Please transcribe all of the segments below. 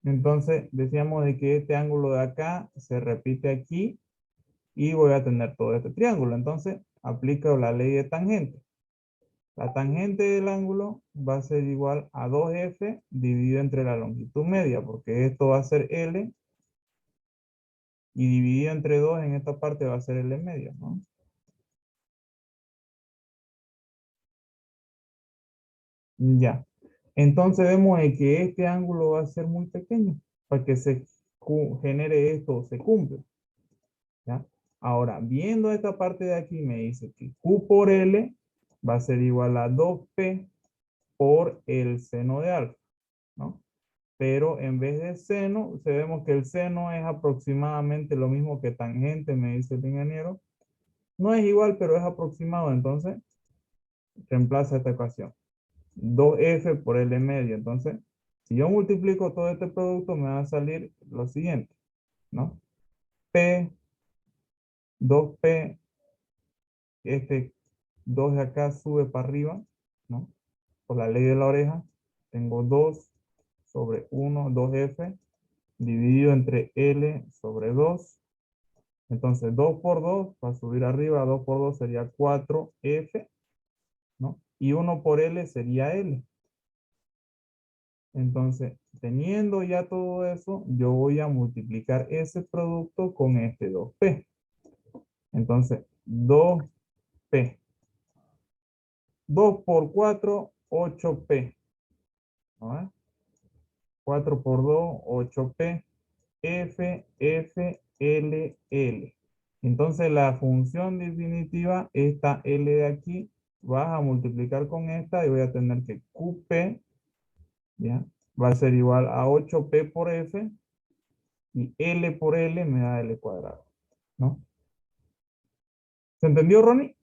Entonces decíamos de que este ángulo de acá se repite aquí y voy a tener todo este triángulo. Entonces aplico la ley de tangente. La tangente del ángulo va a ser igual a 2F dividido entre la longitud media, porque esto va a ser L y dividido entre 2 en esta parte va a ser L medio, ¿no? Ya. Entonces vemos de que este ángulo va a ser muy pequeño para que se genere esto o se cumpla. ¿Ya? Ahora, viendo esta parte de aquí, me dice que Q por L va a ser igual a 2P por el seno de alfa, ¿no? Pero en vez de seno, sabemos que el seno es aproximadamente lo mismo que tangente, me dice el ingeniero. No es igual, pero es aproximado, entonces reemplaza esta ecuación. 2F por L medio. Entonces, si yo multiplico todo este producto, me va a salir lo siguiente, ¿no? P, 2P, este 2 de acá sube para arriba, ¿no? Por la ley de la oreja, tengo 2 sobre 1, 2F, dividido entre L sobre 2. Entonces, 2 por 2, para subir arriba, 2 por 2 sería 4F, ¿no? Y 1 por L sería L. Entonces, teniendo ya todo eso, yo voy a multiplicar ese producto con este 2P. Entonces, 2P. 2 por 4, 8P. ¿No? 4 por 2, 8P. F, F, L, L. Entonces, la función definitiva, esta L de aquí, vas a multiplicar con esta y voy a tener que QP, ¿ya? Va a ser igual a 8P por F y L por L me da L cuadrado, ¿no? ¿Se entendió, Ronnie?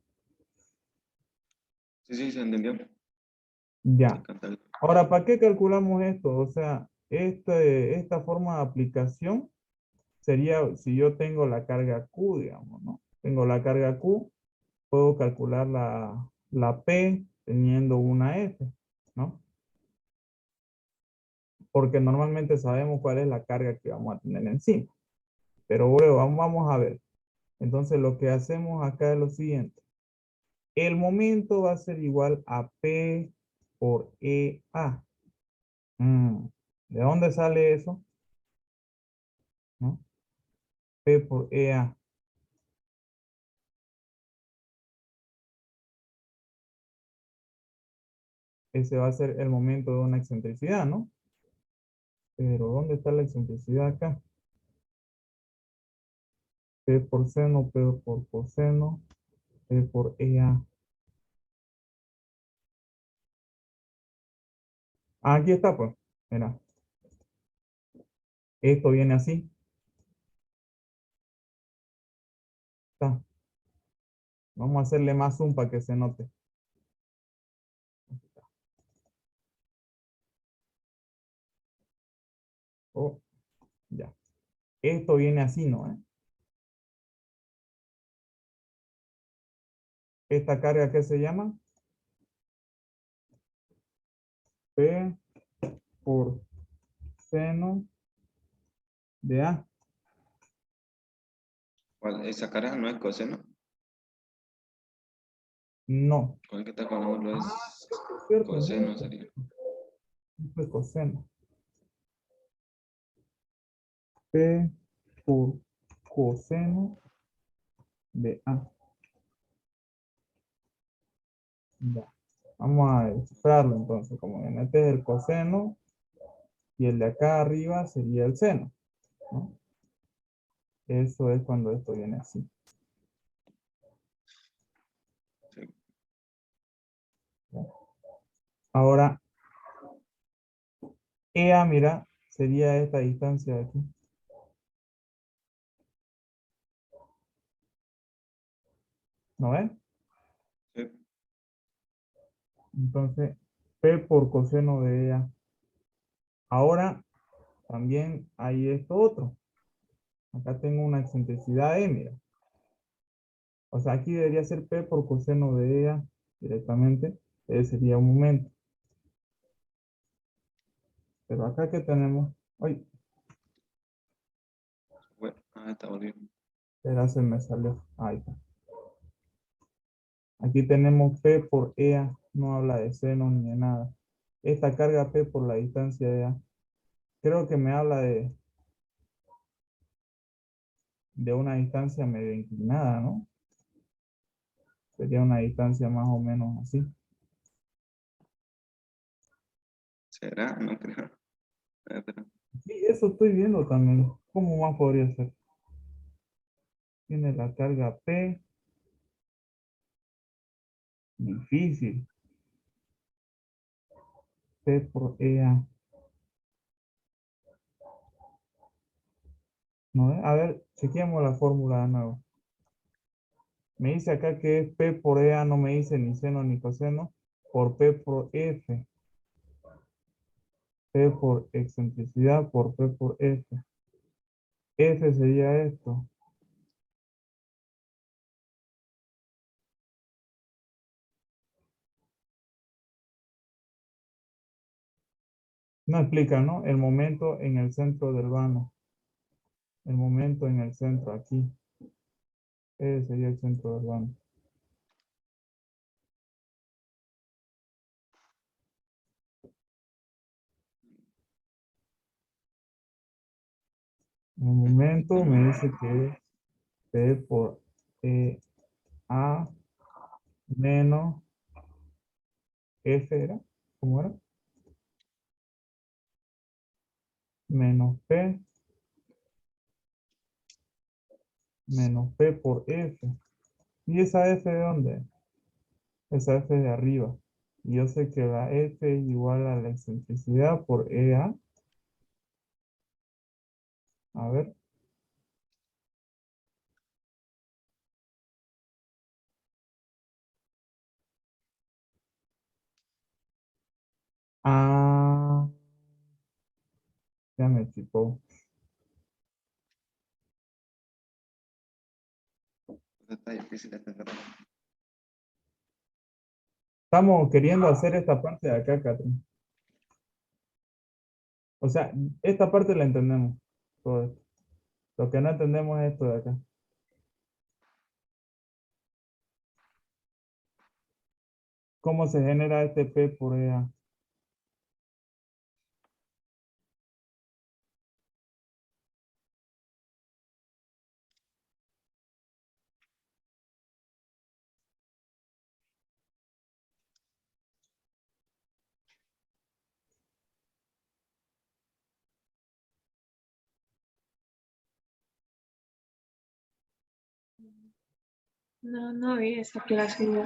Sí, sí, se entendió. Ya. Ahora, ¿para qué calculamos esto? O sea, esta forma de aplicación sería si yo tengo la carga Q, digamos, ¿no? Tengo la carga Q, puedo calcular la P teniendo una F, ¿no? Porque normalmente sabemos cuál es la carga que vamos a tener encima. Pero bueno, vamos a ver. Entonces, lo que hacemos acá es lo siguiente. El momento va a ser igual a P por EA. ¿De dónde sale eso? ¿No? P por EA. Ese va a ser el momento de una excentricidad, ¿no? Pero ¿dónde está la excentricidad acá? P por seno, P por coseno, P por EA. Aquí está, pues. Mira. Esto viene así. Está. Vamos a hacerle más zoom para que se note. Oh, ya. Esto viene así, ¿no? Esta carga, ¿qué se llama? P por seno de A. ¿Cuál? Esa cara no es coseno. No. ¿Cuál que está con ángulo es Es cierto, es coseno? esto. Sería. Esto es coseno. P por coseno de A. Ya. Vamos a descifrarlo entonces. Como en este es el coseno y el de acá arriba sería el seno, ¿no? Eso es cuando esto viene así. Sí. ¿Ya? Ahora, EA, mira, sería esta distancia de aquí. ¿No ves? Sí. Entonces, P por coseno de EA. Ahora, también hay esto otro. Acá tengo una excentricidad E, mira. O sea, aquí debería ser P por coseno de EA directamente. Ese sería un momento. Pero acá que tenemos Ay, Bueno, está volviendo. espera, se me salió. Ahí está. Aquí tenemos P por EA, no habla de seno ni de nada. Esta carga P por la distancia de A. Creo que me habla de una distancia medio inclinada, ¿no? Sería una distancia más o menos así. ¿Será? No creo. Pero Sí, eso estoy viendo también. ¿Cómo más podría ser? Tiene la carga P, difícil. P por EA. ¿No? A ver, chequeemos la fórmula de nuevo. Me dice acá que es P por EA, no me dice ni seno ni coseno, por P por F. P por excentricidad por P por F. F sería esto. No explica, ¿no? El momento en el centro del vano. El momento en el centro, aquí. Ese sería el centro del vano. El momento me dice que es P por A menos F, ¿era? ¿Cómo era? Menos P menos P por F. ¿Y esa F de dónde? Esa F de arriba. Y yo sé que la F es igual a la excentricidad por EA. A ver. Ah, ya me chipó. está difícil de entender. Estamos queriendo hacer esta parte de acá, Catherine. O sea, esta parte la entendemos. Todo esto. Lo que no entendemos es esto de acá. ¿Cómo se genera este P por EA? No, no vi esa clase yo,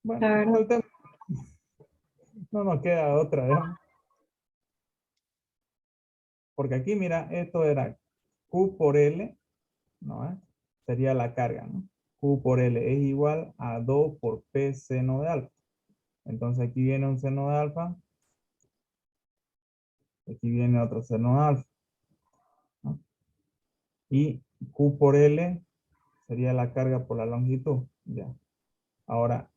Bueno, la verdad. saltemos. No nos queda otra, ¿ya? Porque aquí, mira, esto era Q por L, ¿no? Sería la carga, ¿no? Q por L es igual a 2 por P seno de alfa. Entonces aquí viene un seno de alfa, aquí viene otro seno de alfa, ¿no? Y Q por L sería la carga por la longitud, ya. Ahora,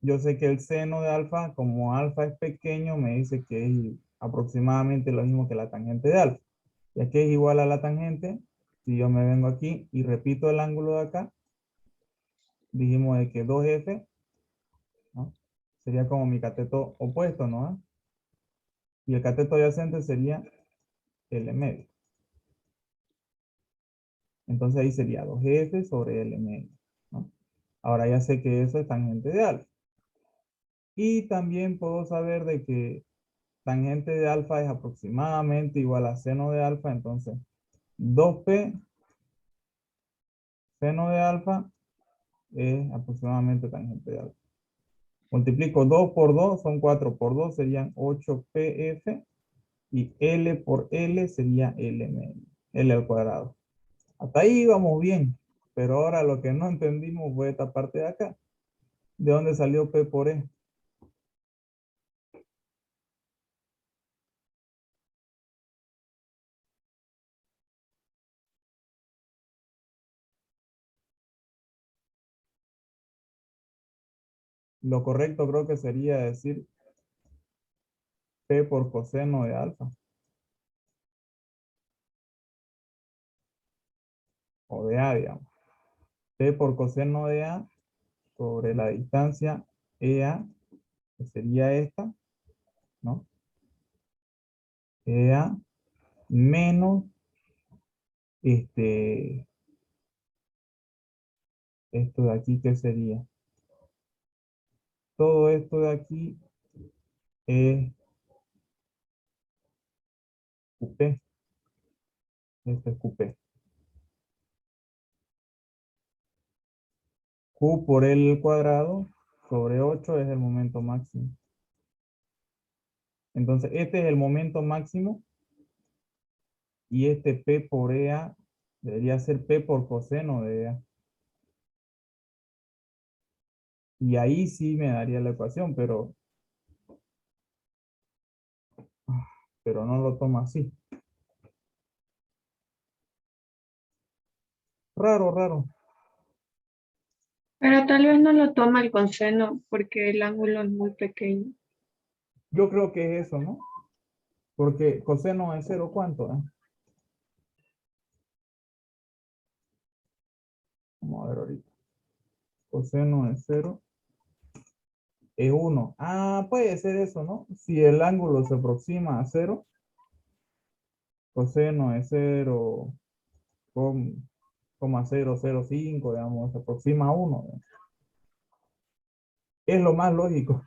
yo sé que el seno de alfa, como alfa es pequeño, me dice que es aproximadamente lo mismo que la tangente de alfa. Ya que es igual a la tangente, si yo me vengo aquí y repito el ángulo de acá, dijimos de que 2F, ¿no? Sería como mi cateto opuesto, ¿no? Y el cateto adyacente sería L medio. Entonces ahí sería 2F sobre L medio, ¿no? Ahora ya sé que eso es tangente de alfa. Y también puedo saber de que tangente de alfa es aproximadamente igual a seno de alfa, entonces 2P seno de alfa es aproximadamente tangente de alfa. Multiplico 2 por 2, son 4 por 2, serían 8PF, y L por L sería L medio, L al cuadrado. Hasta ahí vamos bien, pero ahora lo que no entendimos fue esta parte de acá. ¿De dónde salió P por E? Lo correcto creo que sería decir P por coseno de alfa. O de A, digamos. P por coseno de A sobre la distancia EA, que sería esta, ¿no? EA menos esto de aquí, ¿qué sería? Todo esto de aquí es QP. Esto es QP. Q por L al cuadrado sobre 8 es el momento máximo. Entonces, este es el momento máximo y este P por EA debería ser P por coseno de EA. Y ahí sí me daría la ecuación, pero no lo toma así. Raro, raro. Pero tal vez no lo toma el coseno porque el ángulo es muy pequeño. Yo creo que es eso, ¿no? Porque coseno es 0, ¿cuánto? Vamos a ver ahorita. Coseno es 0. Es 1. Ah, puede ser eso, ¿no? Si el ángulo se aproxima a 0, coseno es 0, 0,005, digamos, se aproxima a 1. Es lo más lógico,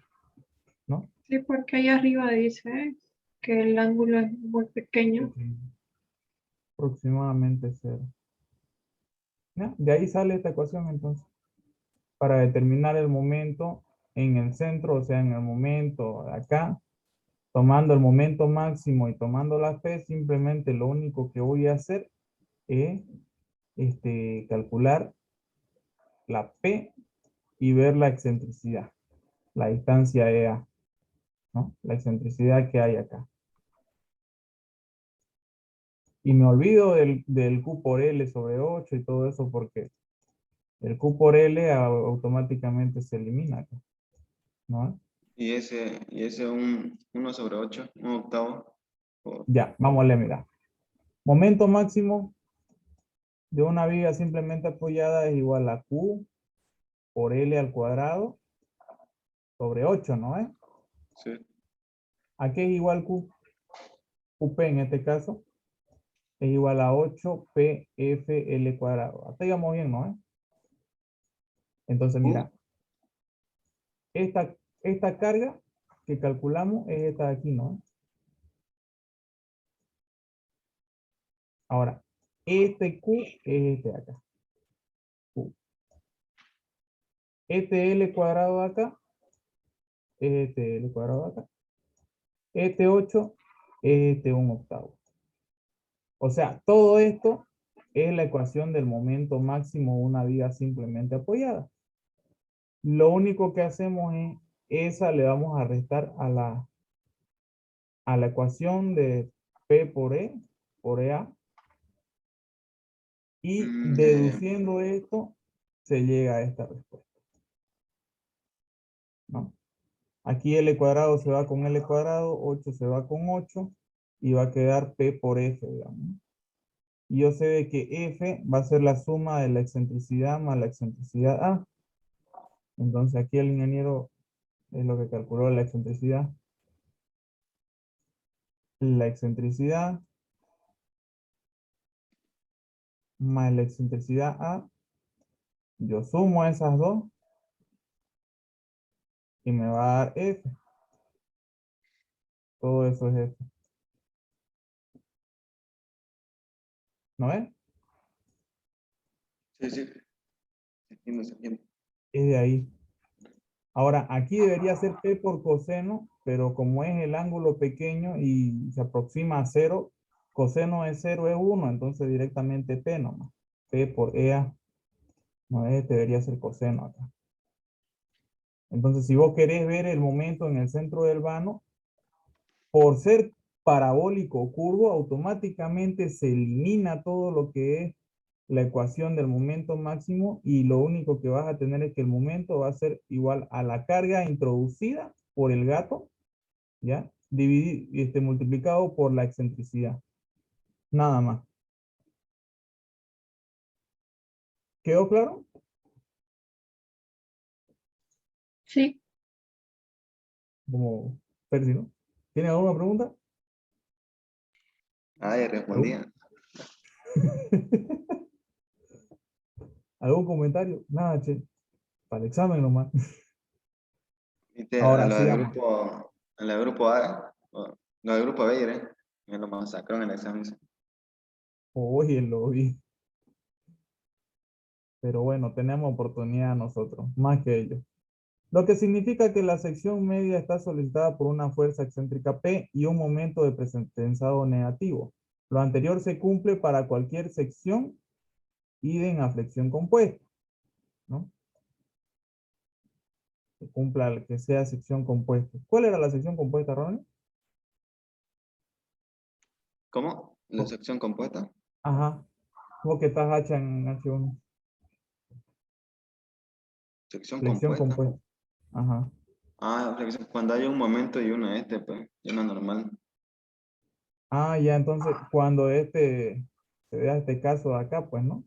¿no? Sí, porque ahí arriba dice que el ángulo es muy pequeño. Aproximadamente 0. ¿Ya? De ahí sale esta ecuación entonces. Para determinar el momento en el centro, o sea, en el momento de acá, tomando el momento máximo y tomando la P, simplemente lo único que voy a hacer es calcular la P y ver la excentricidad, la distancia EA, ¿no? La excentricidad que hay acá. Y me olvido del Q por L sobre 8 y todo eso porque el Q por L automáticamente se elimina acá, ¿no? Y ese 1 sobre 8, un octavo. Ya, vamos a leer, mira. Momento máximo de una viga simplemente apoyada es igual a Q por L al cuadrado sobre 8, ¿no? Sí. ¿A qué es igual Q? QP en este caso es igual a 8PFL cuadrado. Hasta digamos bien, ¿no? Entonces, mira, esta carga que calculamos es esta de aquí, ¿no? Ahora, este Q es este de acá. Q. Este L cuadrado de acá es este L cuadrado de acá. Este 8 es este 1/8. O sea, todo esto es la ecuación del momento máximo de una viga simplemente apoyada. Lo único que hacemos es, esa le vamos a restar a la ecuación de P por EA, y Ya. deduciendo esto, se llega a esta respuesta, ¿no? Aquí L cuadrado se va con L cuadrado, 8 se va con 8, y va a quedar P por F, digamos. Y yo sé de que F va a ser la suma de la excentricidad más la excentricidad A. Entonces aquí el ingeniero es lo que calculó la excentricidad. La excentricidad más la excentricidad A. Yo sumo esas dos y me va a dar F. Todo eso es F. ¿No es? Sí, sí. Se entiende, se entiende. Es de ahí. Ahora, aquí debería ser P por coseno, pero como es el ángulo pequeño y se aproxima a 0, coseno de 0 es 1, entonces directamente P nomás. P por EA. No, este debería ser coseno acá. Entonces, si vos querés ver el momento en el centro del vano, por ser parabólico o curvo, automáticamente se elimina todo lo que es la ecuación del momento máximo, y lo único que vas a tener es que el momento va a ser igual a la carga introducida por el gato ¿ya? Multiplicado por la excentricidad. Nada más. ¿Quedó claro? Sí, Como Percy, ¿no? ¿Tiene alguna pregunta? Ah, ya ¿Algún, respondía. ¿Algún comentario? Nada, che. Para el examen nomás. Viste, Ahora sigamos. a la grupo A, no, el grupo B, me lo masacraron en el examen. Oye, lo vi. Pero bueno, tenemos oportunidad nosotros, más que ellos. Lo que significa que la sección media está solicitada por una fuerza excéntrica P y un momento de presentensado negativo. Lo anterior se cumple para cualquier sección idem a flexión compuesta, ¿no? Que cumpla, que sea sección compuesta. ¿Cuál era la sección compuesta, Ronnie? ¿Cómo? ¿La sección compuesta? Ajá. ¿Cómo que estás H en H1? Sección Flexión compuesta. compuesta. Ajá. Ah, cuando hay un momento y uno pues, y una normal. Ah, ya, entonces, cuando se vea este caso de acá, pues, ¿no?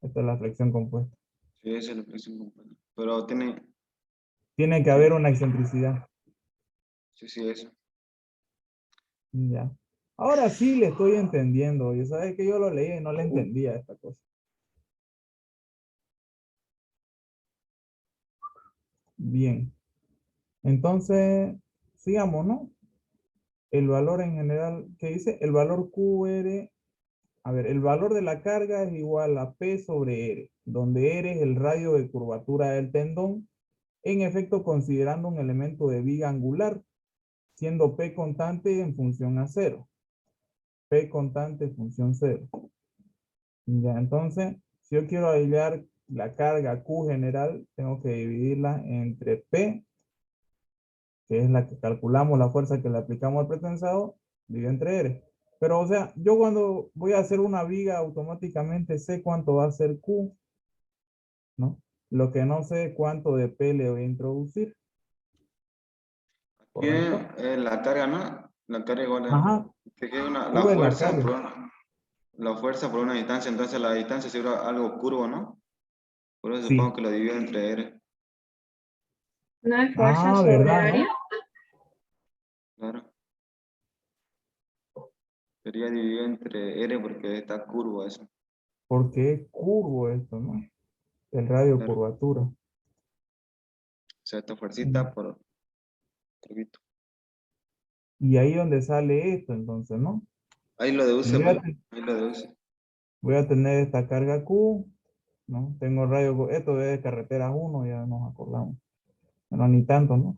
Esta es la flexión compuesta. Sí, esa es la flexión compuesta. Pero tiene, Tiene que haber tiene, una excentricidad. sí, sí, eso. Ya. Ahora sí le estoy entendiendo. Y sabes que yo lo leí y no le entendía esta cosa. Bien. Entonces, sigamos, ¿no? El valor en general, ¿qué dice? El valor QR. A ver, el valor de la carga es igual a P sobre R, donde R es el radio de curvatura del tendón, en efecto considerando un elemento de viga angular, siendo P constante en función a cero. P constante en función cero. Ya, entonces, si yo quiero hallar la carga Q general, tengo que dividirla entre P, que es la que calculamos la fuerza que le aplicamos al pretensado, dividido entre R. Pero, o sea, yo cuando voy a hacer una viga, automáticamente sé cuánto va a ser Q, ¿no? Lo que no sé es cuánto de P le voy a introducir, ¿correcto? Tiene la carga, ¿no? La carga igual Ajá, que queda la Q es la fuerza carga. la fuerza por una distancia, entonces la distancia será algo curvo, ¿no? Por eso supongo Sí. que lo divido entre R. no hay fuerza Ah, sobre ¿verdad, área. no? Claro. Sería dividido entre R porque está curvo eso. Porque es curvo esto, ¿no? El radio Claro. O curvatura. sea, esta Mm. fuercita por curvito. Y ahí donde sale esto, entonces, ¿no? Ahí lo deduce, Voy pues. a, te- Ahí lo deduce. voy a tener esta carga Q, ¿no? Tengo radio, esto es de carretera 1, ya nos acordamos. Bueno, ni tanto, ¿no?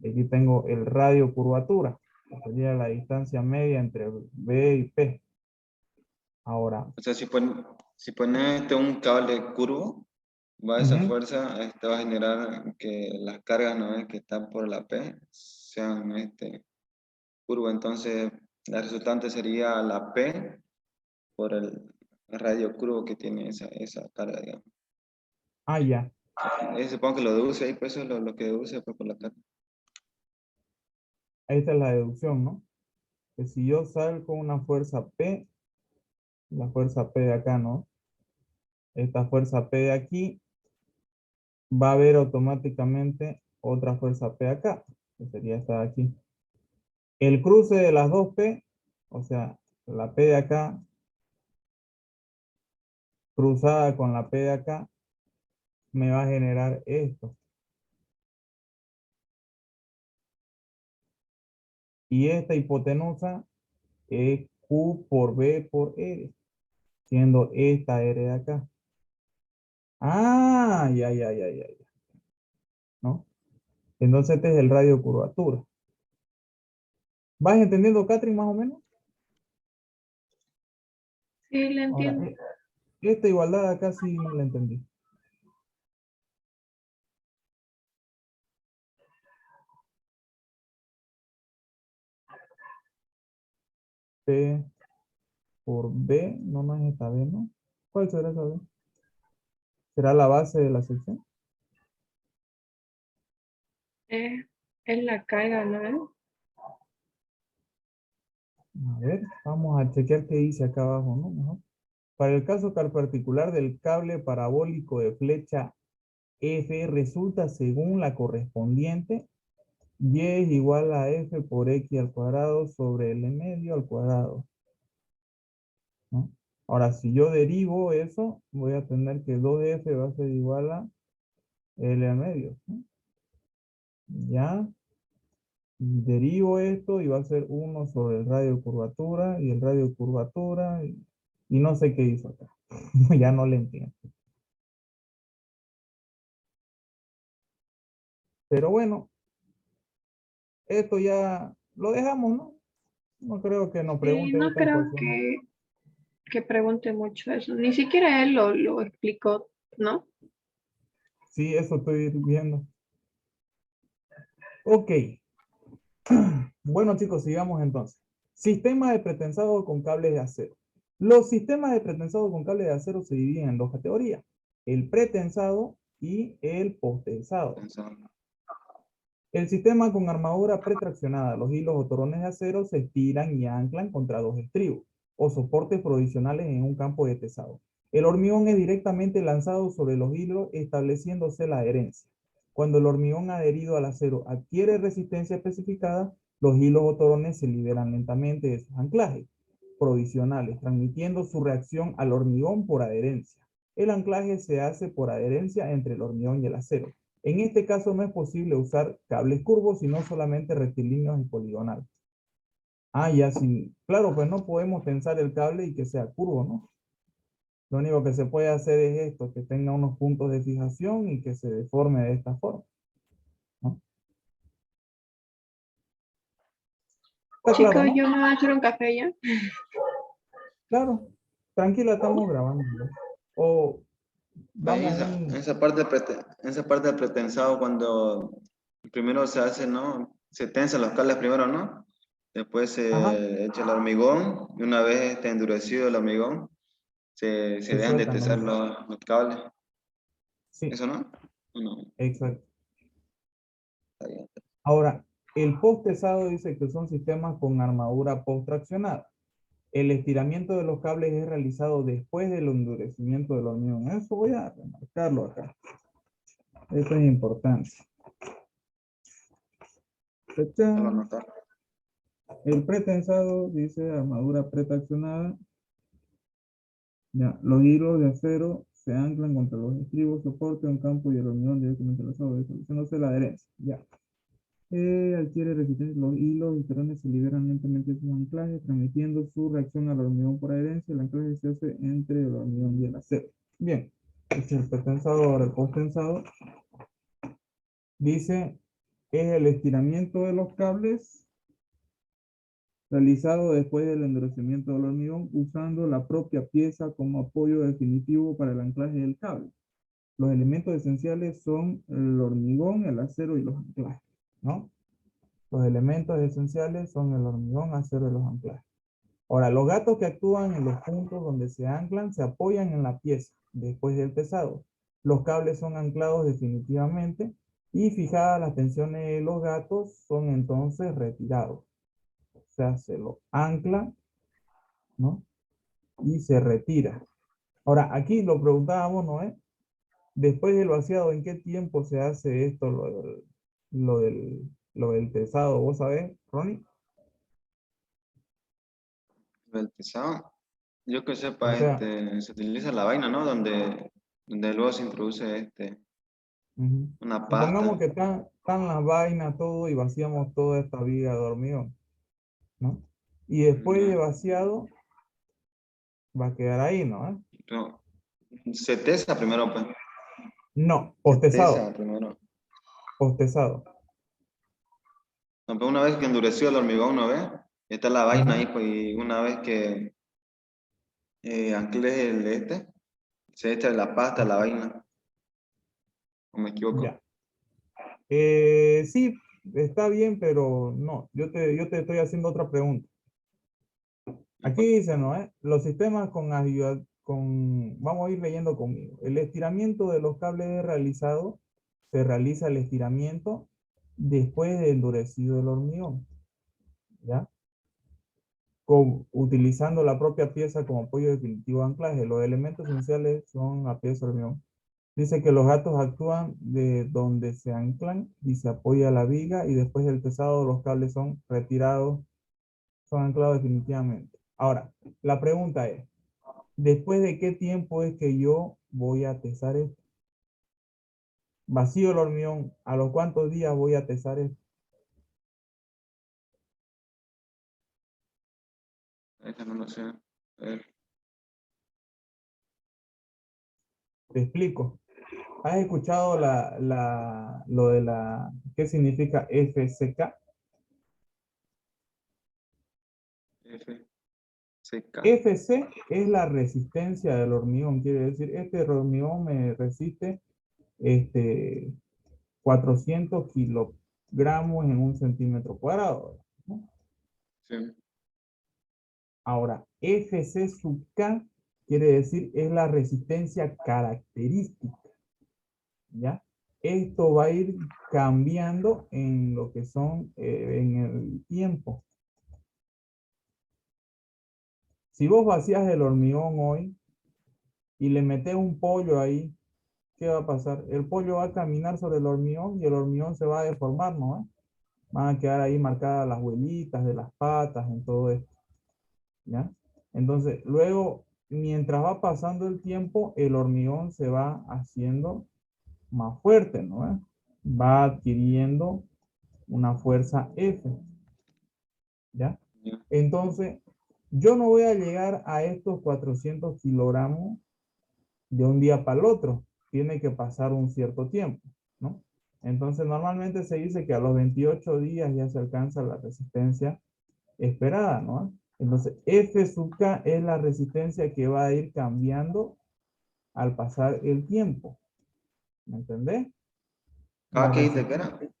Y aquí tengo el radio curvatura, que sería la distancia media entre B y P. Ahora, O sea, si pones un cable curvo, va esa ujú, fuerza va a generar que las cargas, ¿no? Que están por la P sean curvo. Entonces, la resultante sería la P por el radio curvo que tiene esa carga, digamos. ya, Supongo que lo deduce ahí, pues eso es lo que deduce pues, por la carga. esta es la deducción, ¿no? Que si yo salgo con una fuerza P, la fuerza P de acá, ¿no? Esta fuerza P de aquí va a haber automáticamente otra fuerza P acá, que sería esta de aquí. El cruce de las dos P, o sea, la P de acá cruzada con la P de acá, me va a generar esto. Y esta hipotenusa es Q por B por R, siendo esta R de acá. Ah, ya, ¿no? Entonces este es el radio curvatura. ¿Vas entendiendo, Catherine, más o menos? Sí, le Ahora, entiendo. esta igualdad acá sí no la entendí. P por B, no es esta B, ¿no? ¿Cuál será esa B? ¿Será la base de la sección? Es, es la carga, ¿no? A ver, vamos a chequear qué dice acá abajo, ¿no? Mejor. Para el caso particular del cable parabólico de flecha F resulta según la correspondiente, y es igual a F por X al cuadrado sobre L medio al cuadrado, ¿no? Ahora, si yo derivo eso, voy a tener que 2F va a ser igual a L al medio, ¿no? Ya, derivo esto y va a ser 1 sobre el radio de curvatura y el radio de curvatura y no sé qué hizo acá. Ya no le entiendo. Pero bueno, esto ya lo dejamos, ¿no? No creo que nos Sí, pregunten no estas creo ecuaciones. que pregunte mucho eso. Ni siquiera él lo explicó, ¿no? Sí, eso estoy viendo. Ok. Bueno, chicos, sigamos entonces. Sistema de pretensado con cables de acero. Los sistemas de pretensado con cables de acero se dividen en dos categorías: el pretensado y el posttensado. Pensando. El sistema con armadura pretraccionada, los hilos o torones de acero se estiran y anclan contra dos estribos o soportes provisionales en un campo de tesado. El hormigón es directamente lanzado sobre los hilos, estableciéndose la adherencia. Cuando el hormigón adherido al acero adquiere resistencia especificada, los hilos o torones se liberan lentamente de sus anclajes provisionales, transmitiendo su reacción al hormigón por adherencia. El anclaje se hace por adherencia entre el hormigón y el acero. En este caso no es posible usar cables curvos, sino solamente rectilíneos y poligonales. Ah, ya sí. Claro, pues no podemos tensar el cable y que sea curvo, ¿no? Lo único que se puede hacer es esto, que tenga unos puntos de fijación y que se deforme de esta forma, ¿no? Está claro, Chicos, ¿no? yo me voy a hacer un café ya. Claro. Tranquila, estamos grabando, ¿no? O Ahí vamos a en un... esa parte, en esa parte del pretensado, cuando primero se hace, ¿no? Se tensan los cables primero, ¿no? Después Ajá, se echa el hormigón y una vez está endurecido el hormigón, se se dejan de sueltan los tensar hilos. los cables. Sí, ¿Eso no? ¿O no? exacto. Está bien. Ahora, el post pesado dice que son sistemas con armadura post-traccionada. El estiramiento de los cables es realizado después del endurecimiento del hormigón. Eso voy a remarcarlo acá. Esto es importante. Déjalo ¡Tachán! anotar. El pretensado dice armadura pretraccionada. Ya, los hilos de acero se anclan contra los estribos, soporte, un campo y el hormigón directamente lanzado, estableciéndose la adherencia. Ya. Adquiere resistencia, los hilos y terones se liberan lentamente de sus anclajes, transmitiendo su reacción al hormigón por adherencia. El anclaje se hace entre el hormigón y el acero. Bien, este es el pretensado. Ahora el posttensado dice, es el estiramiento de los cables realizado después del endurecimiento del hormigón usando la propia pieza como apoyo definitivo para el anclaje del cable. Los elementos esenciales son el hormigón, el acero y los anclajes, ¿no? Los elementos esenciales son el hormigón, acero y los anclajes. Ahora, los gatos que actúan en los puntos donde se anclan se apoyan en la pieza después del pesado. Los cables son anclados definitivamente y fijadas las tensiones de los gatos son entonces retirados. O sea, se lo ancla, ¿no? Y se retira. Ahora, aquí lo preguntábamos, ¿no es? Después del vaciado, ¿en qué tiempo se hace esto, lo del pesado? ¿Vos sabés, Ronnie? El pesado. Yo que O sepa, sea, se utiliza la vaina, ¿no? Donde luego se introduce ujú. una Supongamos pasta. que están las vainas, todo, y vaciamos toda esta viga de hormigón, ¿no? Y después de Ya. vaciado, va a quedar ahí, ¿no? No, se tesa primero, pues. No, Se postezado, tesa primero. postezado. No, pues una vez que endureció el hormigón, ¿no ves? Está la vaina Ajá, ahí, pues, y una vez que ancles se echa la pasta a la vaina. ¿O me equivoco? ya. Sí, está bien, pero no. Yo te estoy haciendo otra pregunta. Aquí dice, ¿no? Los sistemas con ayuda, vamos a ir leyendo conmigo. El estiramiento de los cables es realizado, se realiza el estiramiento después de endurecido el hormigón, ¿ya? utilizando la propia pieza como apoyo definitivo de anclaje. Los elementos esenciales son la pieza de hormigón. Dice que los gatos actúan de donde se anclan y se apoya la viga y después del pesado los cables son retirados, son anclados definitivamente. Ahora, la pregunta es, ¿después de qué tiempo es que yo voy a tesar esto? Vacío el hormigón, ¿a los cuántos días voy a tesar esto? Esta no lo sé. A ver, Te explico. ¿Has escuchado lo de qué significa FCK? F, C, K. FC es la resistencia del hormigón, quiere decir, este hormigón me resiste 400 kilogramos en un centímetro cuadrado, ¿no? Sí. Ahora, FC sub K quiere decir es la resistencia característica, ¿ya? Esto va a ir cambiando en lo que son en el tiempo. Si vos vacías el hormigón hoy y le metes un pollo ahí, ¿qué va a pasar? El pollo va a caminar sobre el hormigón y el hormigón se va a deformar, ¿no? Van a quedar ahí marcadas las huelitas de las patas en todo esto, ¿ya? Entonces, luego, mientras va pasando el tiempo, el hormigón se va haciendo más fuerte, ¿no? Va adquiriendo una fuerza F, ¿ya? Ya. Entonces, yo no voy a llegar a estos 400 kilogramos de un día para el otro. Tiene que pasar un cierto tiempo, ¿no? Entonces, normalmente se dice que a los 28 días ya se alcanza la resistencia esperada, ¿no? Entonces, F sub K es la resistencia que va a ir cambiando al pasar el tiempo. ¿Me entendés? K, La ¿qué dice que resistencia.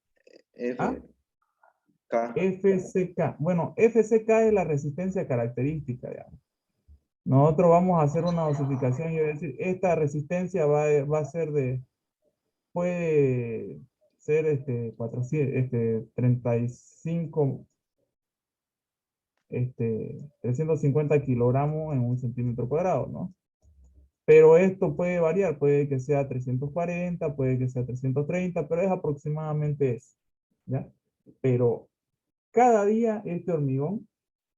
era? ¿Ah? F, K. FCK. Bueno, FCK es la resistencia característica, digamos. Nosotros vamos a hacer una dosificación y decir, esta resistencia va a ser puede ser 400, 35, 350 kilogramos en un centímetro cuadrado, ¿no? Pero esto puede variar, puede que sea 340, puede que sea 330, pero es aproximadamente eso, ¿ya? Pero cada día este hormigón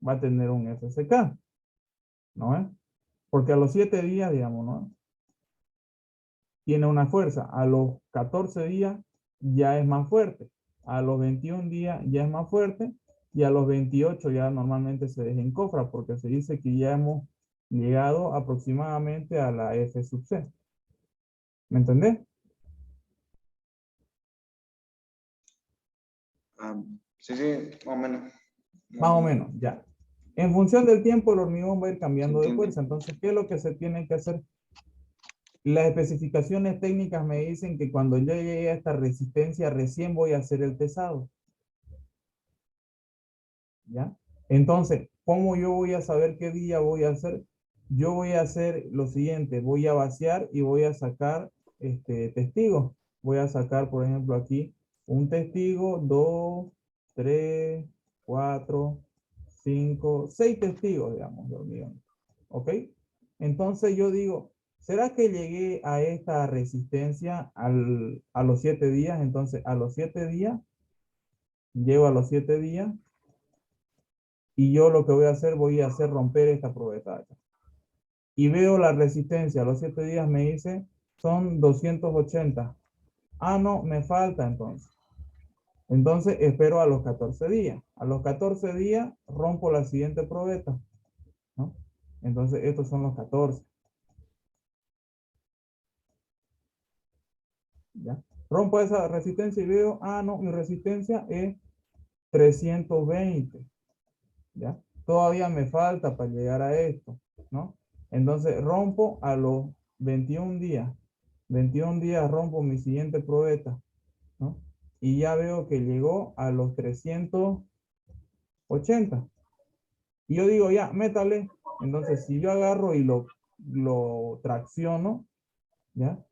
va a tener un FCK, ¿no? Porque a los 7 días, digamos, ¿no? Tiene una fuerza. A los 14 días ya es más fuerte. A los 21 días ya es más fuerte. Y a los 28 ya normalmente se desencofra porque se dice que ya hemos llegado aproximadamente a la F sub C. ¿Me entendés? Ah, sí, sí, más o menos. Más o menos, ya. En función del tiempo, el hormigón va a ir Se cambiando de entiende. fuerza. Entonces, ¿qué es lo que se tiene que hacer? Las especificaciones técnicas me dicen que cuando yo llegue a esta resistencia, recién voy a hacer el pesado. ¿Ya? Entonces, ¿cómo yo voy a saber qué día voy a hacer? Yo voy a hacer lo siguiente, voy a vaciar y voy a sacar testigos. Voy a sacar, por ejemplo, aquí un testigo, 2, 3, 4, 5, 6 testigos, digamos, de hormigón. ¿Ok? Entonces yo digo, ¿será que llegué a esta resistencia a los 7 días? Entonces, a los 7 días, llego a los 7 días y yo lo que voy a hacer romper esta probeta acá. Y veo la resistencia, a los 7 días me dice, son 280. Ah, no, me falta entonces. Entonces espero a los 14 días. A los 14 días rompo la siguiente probeta, ¿no? Entonces estos son los 14. ¿Ya? Rompo esa resistencia y veo, ah, no, mi resistencia es 320. ¿Ya? Todavía me falta para llegar a esto, ¿no? Entonces rompo a los 21 días. 21 días rompo mi siguiente probeta, ¿no? Y ya veo que llegó a los 380. Y yo digo, ya, métale. Entonces, si yo agarro y lo tracciono, ¿ya?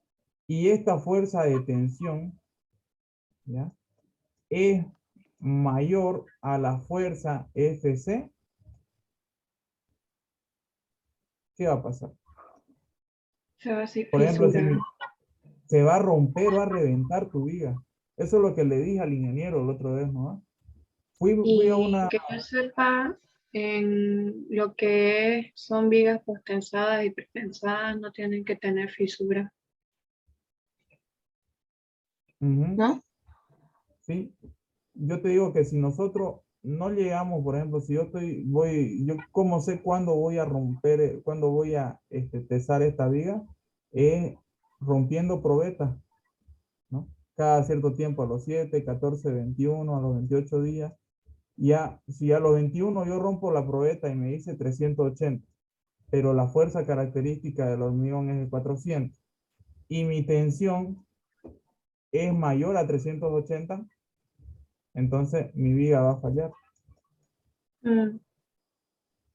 Y esta fuerza de tensión, ¿ya? Es mayor a la fuerza FC, ¿qué va a pasar? Se va a Por ejemplo, si fisurar. se va a romper, va a reventar tu viga. Eso es lo que le dije al ingeniero el otro vez, ¿no? Fui a Y una... que yo sepa, en lo que son vigas postensadas y pretensadas no tienen que tener fisura, Ujú, ¿no? sí, yo te digo que si nosotros no llegamos, por ejemplo, si yo yo como sé cuándo voy a romper, cuándo voy a tesar esta viga, es rompiendo probetas, ¿no? Cada cierto tiempo, a los 7, 14, 21, a los 28 días. Ya, si a los 21 yo rompo la probeta y me dice 380, pero la fuerza característica del hormigón es de 400 y mi tensión es mayor a 380, entonces mi viga va a fallar, Mm,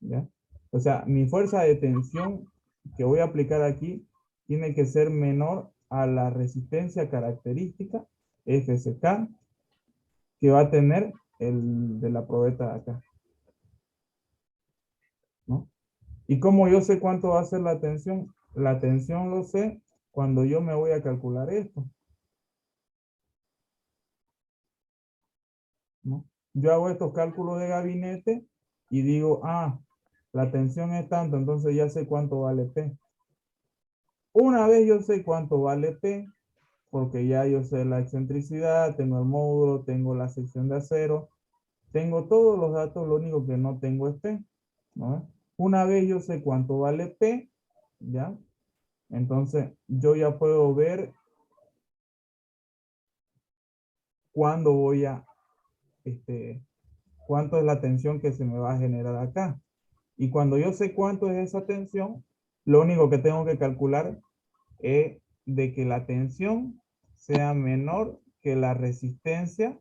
¿ya? O sea, mi fuerza de tensión que voy a aplicar aquí tiene que ser menor a la resistencia característica FSK que va a tener el de la probeta de acá, ¿no? ¿Y cómo yo sé cuánto va a ser la tensión? La tensión lo sé cuando yo me voy a calcular esto, ¿no? Yo hago estos cálculos de gabinete y digo, ah, la tensión es tanto, entonces ya sé cuánto vale P. Una vez yo sé cuánto vale P, porque ya yo sé la excentricidad, tengo el módulo, tengo la sección de acero, tengo todos los datos, lo único que no tengo es P, ¿no? Una vez yo sé cuánto vale P, ¿ya? Entonces yo ya puedo ver cuándo voy a, cuánto es la tensión que se me va a generar acá. Y cuando yo sé cuánto es esa tensión, lo único que tengo que calcular es de que la tensión sea menor que la resistencia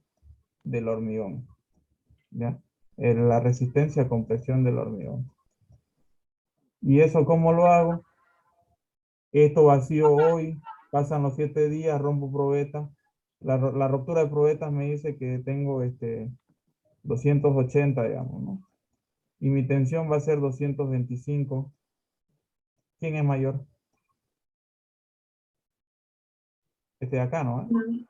del hormigón, ¿ya? La resistencia a compresión del hormigón. ¿Y eso cómo lo hago? Esto vacío hoy, pasan los 7 días, rompo probeta. La ruptura de probetas me dice que tengo 280, digamos, ¿no? Y mi tensión va a ser 225. ¿Quién es mayor? Este de acá, ¿no? mm.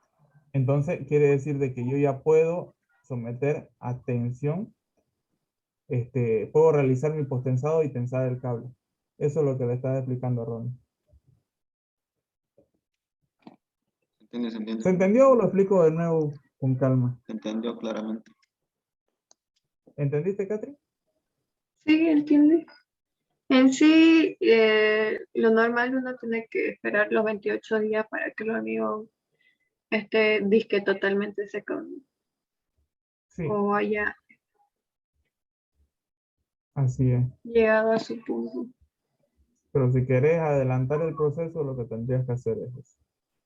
Entonces, quiere decir de que yo ya puedo someter a tensión, puedo realizar mi postensado y tensar el cable. Eso es lo que le estaba explicando a Ronnie. ¿Se entiende? ¿Se entiende? ¿Se entendió o lo explico de nuevo con calma? Se entendió claramente. ¿Entendiste, Catri? Sí, entiende. En sí, lo normal uno tiene que esperar los 28 días para que el hormigón esté disque totalmente seco Sí, o haya así es. llegado a su punto. Pero si querés adelantar el proceso, lo que tendrías que hacer es eso.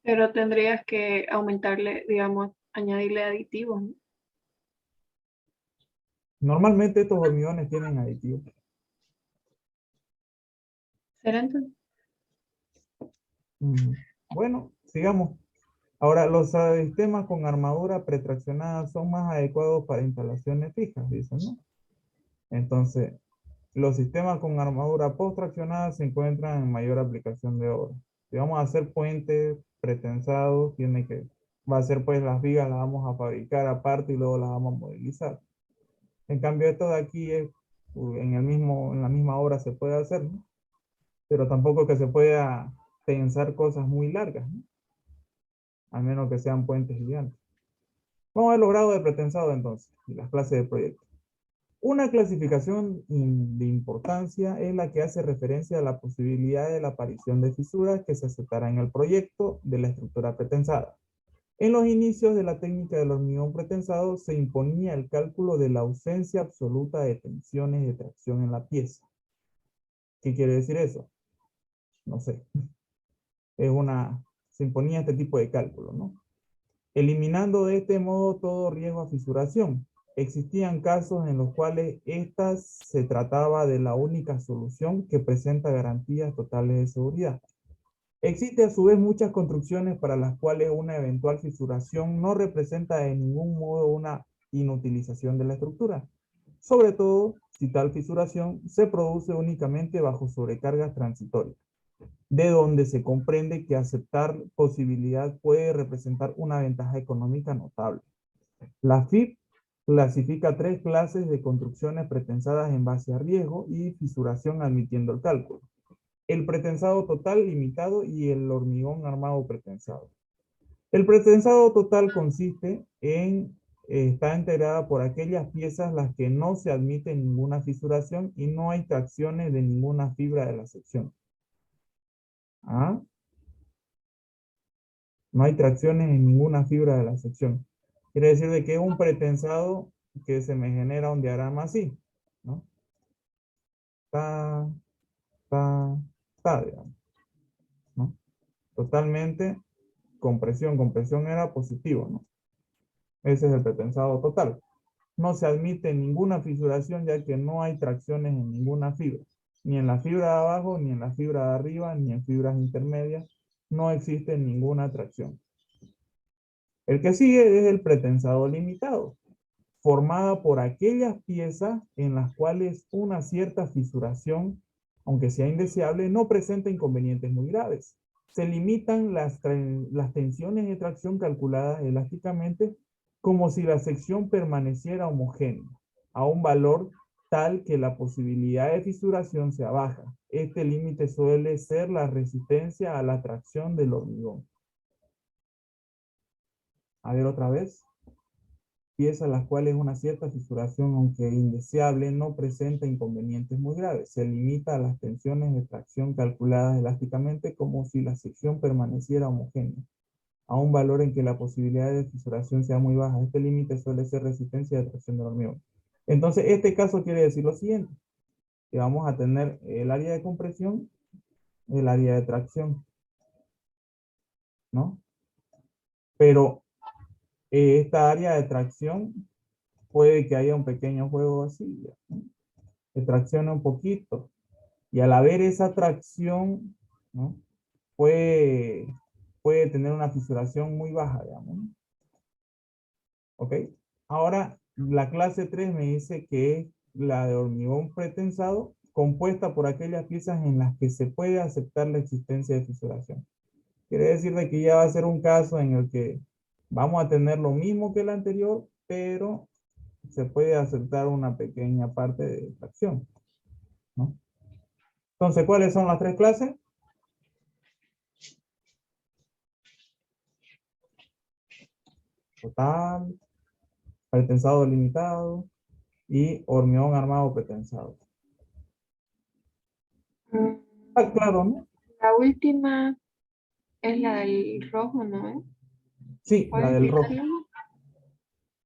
Pero tendrías que aumentarle, digamos, añadirle aditivos, ¿no? Normalmente estos hormigones tienen aditivos. ¿Será entonces? Bueno, sigamos. Ahora, los sistemas con armadura pretraccionada son más adecuados para instalaciones fijas, dicen, ¿no? Entonces, los sistemas con armadura post-traccionada se encuentran en mayor aplicación de obra. Si vamos a hacer puentes pretensados, va a ser pues las vigas las vamos a fabricar aparte y luego las vamos a modelizar. En cambio, esto de aquí en la misma obra se puede hacer, ¿no? Pero tampoco que se pueda tensar cosas muy largas, ¿no? A menos que sean puentes gigantes. Vamos a ver los grados de pretensado entonces y las clases de proyecto. Una clasificación de importancia es la que hace referencia a la posibilidad de la aparición de fisuras que se aceptará en el proyecto de la estructura pretensada. En los inicios de la técnica del hormigón pretensado se imponía el cálculo de la ausencia absoluta de tensiones de tracción en la pieza. ¿Qué quiere decir eso? No sé. Se imponía este tipo de cálculo, ¿no? Eliminando de este modo todo riesgo a fisuración. Existían casos en los cuales estas se trataba de la única solución que presenta garantías totales de seguridad. Existe a su vez muchas construcciones para las cuales una eventual fisuración no representa de ningún modo una inutilización de la estructura, sobre todo si tal fisuración se produce únicamente bajo sobrecargas transitorias, de donde se comprende que aceptar posibilidad puede representar una ventaja económica notable. La FIP clasifica 3 clases de construcciones pretensadas en base a riesgo y fisuración admitiendo el cálculo: el pretensado total limitado y el hormigón armado pretensado. El pretensado total consiste en, está integrada por aquellas piezas las que no se admite ninguna fisuración y no hay tracciones de ninguna fibra de la sección. ¿Ah? No hay tracciones en ninguna fibra de la sección. Quiere decir de que es un pretensado que se me genera un diagrama así, ¿no? Ta, ta, ta, digamos, ¿no? Totalmente compresión. Compresión era positivo, ¿no? Ese es el pretensado total. No se admite ninguna fisuración ya que no hay tracciones en ninguna fibra. Ni en la fibra de abajo, ni en la fibra de arriba, ni en fibras intermedias. No existe ninguna tracción. El que sigue es el pretensado limitado, formada por aquellas piezas en las cuales una cierta fisuración, aunque sea indeseable, no presenta inconvenientes muy graves. Se limitan las tensiones de tracción calculadas elásticamente como si la sección permaneciera homogénea, a un valor tal que la posibilidad de fisuración sea baja. Este límite suele ser la resistencia a la tracción del hormigón. A ver otra vez. Piezas las cuales una cierta fisuración, aunque indeseable, no presenta inconvenientes muy graves. Se limita a las tensiones de tracción calculadas elásticamente como si la sección permaneciera homogénea, a un valor en que la posibilidad de fisuración sea muy baja. Este límite suele ser resistencia de tracción del hormigón. Entonces, este caso quiere decir lo siguiente, que vamos a tener el área de compresión, el área de tracción, ¿no? Pero esta área de tracción puede que haya un pequeño juego así, ¿no? Que tracciona un poquito. Y al haber esa tracción, ¿no? puede tener una fisuración muy baja, digamos, ¿no? ¿Ok? Ahora, la clase 3 me dice que es la de hormigón pretensado, compuesta por aquellas piezas en las que se puede aceptar la existencia de fisuración. Quiere decir de que ya va a ser un caso en el que vamos a tener lo mismo que el anterior, pero se puede aceptar una pequeña parte de tracción, ¿no? Entonces, ¿cuáles son las 3 clases? Total, pretensado limitado y hormigón armado pretensado. Mm, Ah, claro, ¿no? La última es la del rojo, ¿no? Sí, la ¿Puedes del rojo. explicarlo?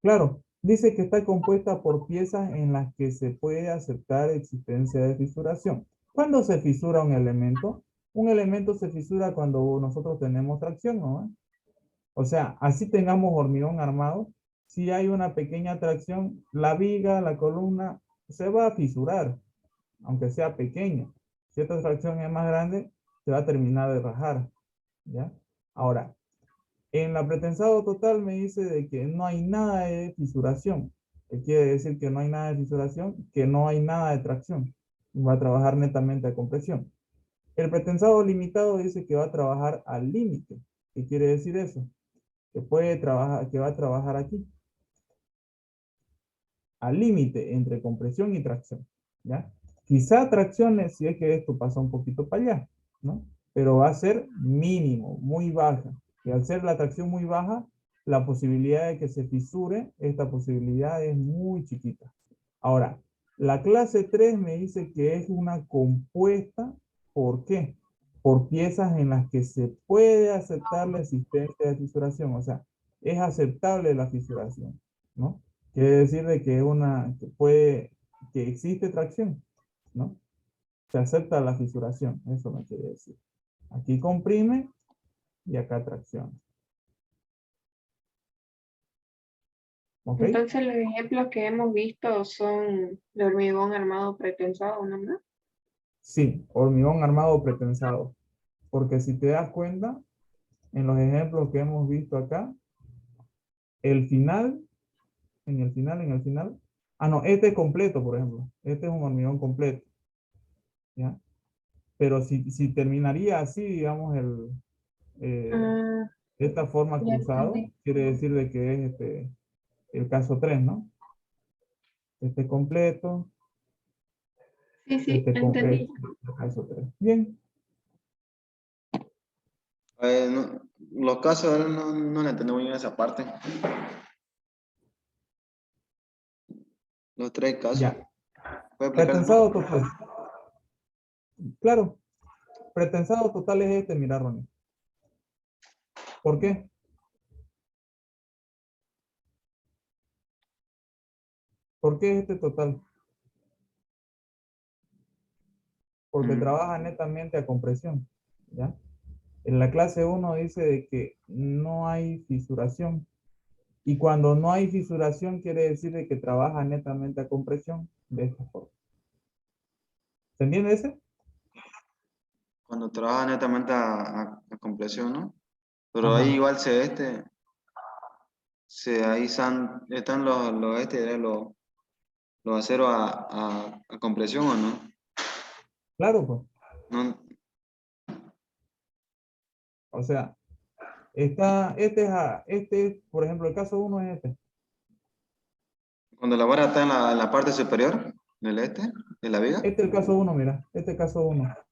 Claro, dice que está compuesta por piezas en las que se puede aceptar existencia de fisuración. ¿Cuándo se fisura un elemento? Un elemento se fisura cuando nosotros tenemos tracción, ¿no? O sea, así tengamos hormigón armado, si hay una pequeña tracción, la viga, la columna, se va a fisurar, aunque sea pequeña. Si esta tracción es más grande, se va a terminar de rajar, ¿ya? Ahora, en la pretensado total me dice de que no hay nada de fisuración. ¿Qué quiere decir que no hay nada de fisuración? Que no hay nada de tracción. Va a trabajar netamente a compresión. El pretensado limitado dice que va a trabajar al límite. ¿Qué quiere decir eso? Que puede trabajar, que va a trabajar aquí, al límite entre compresión y tracción, ¿ya? Quizá tracciones, si es que esto pasa un poquito para allá, ¿no? Pero va a ser mínimo, muy baja. Y al ser la tracción muy baja, la posibilidad de que se fisure, esta posibilidad es muy chiquita. Ahora, la clase 3 me dice que es una compuesta, ¿por qué? Por piezas en las que se puede aceptar la existencia de fisuración, o sea, es aceptable la fisuración, ¿no? Quiere decir de que que existe tracción, ¿no? Se acepta la fisuración, eso me quiere decir. Aquí comprime y acá tracciona. ¿Ok? Entonces los ejemplos que hemos visto son de hormigón armado pretensado, ¿no? Sí, hormigón armado pretensado. Porque si te das cuenta, en los ejemplos que hemos visto acá, el final, en el final, Ah, no, este es completo, por ejemplo. Este es un hormigón completo. ¿Ya? Pero si terminaría así, digamos, eh, Ah, de esta forma ya cruzado, entendí. quiere decir de que es el caso 3, ¿no? Este completo, Sí, sí, entendí. el caso 3. Bien, Los casos no le entendemos bien esa parte. Los tres casos. ya. ¿Puede explicar de Pretensado nuevo? total. Claro, pretensado total es este, mira, Ronnie. ¿Por qué? ¿Por qué es este total? Porque Mm. trabaja netamente a compresión, ¿ya? En la clase 1 dice de que no hay fisuración. Y cuando no hay fisuración quiere decir de que trabaja netamente a compresión de esta forma. ¿Se entiende ese? Cuando trabaja netamente a compresión, ¿no? Pero ahí Ajá. igual ahí están los aceros a compresión, ¿o no? Claro, pues. No, O sea, por ejemplo, el caso 1 es este. cuando la vara está en la parte superior de la viga. Este es el caso 1, mira. Este es el caso 1.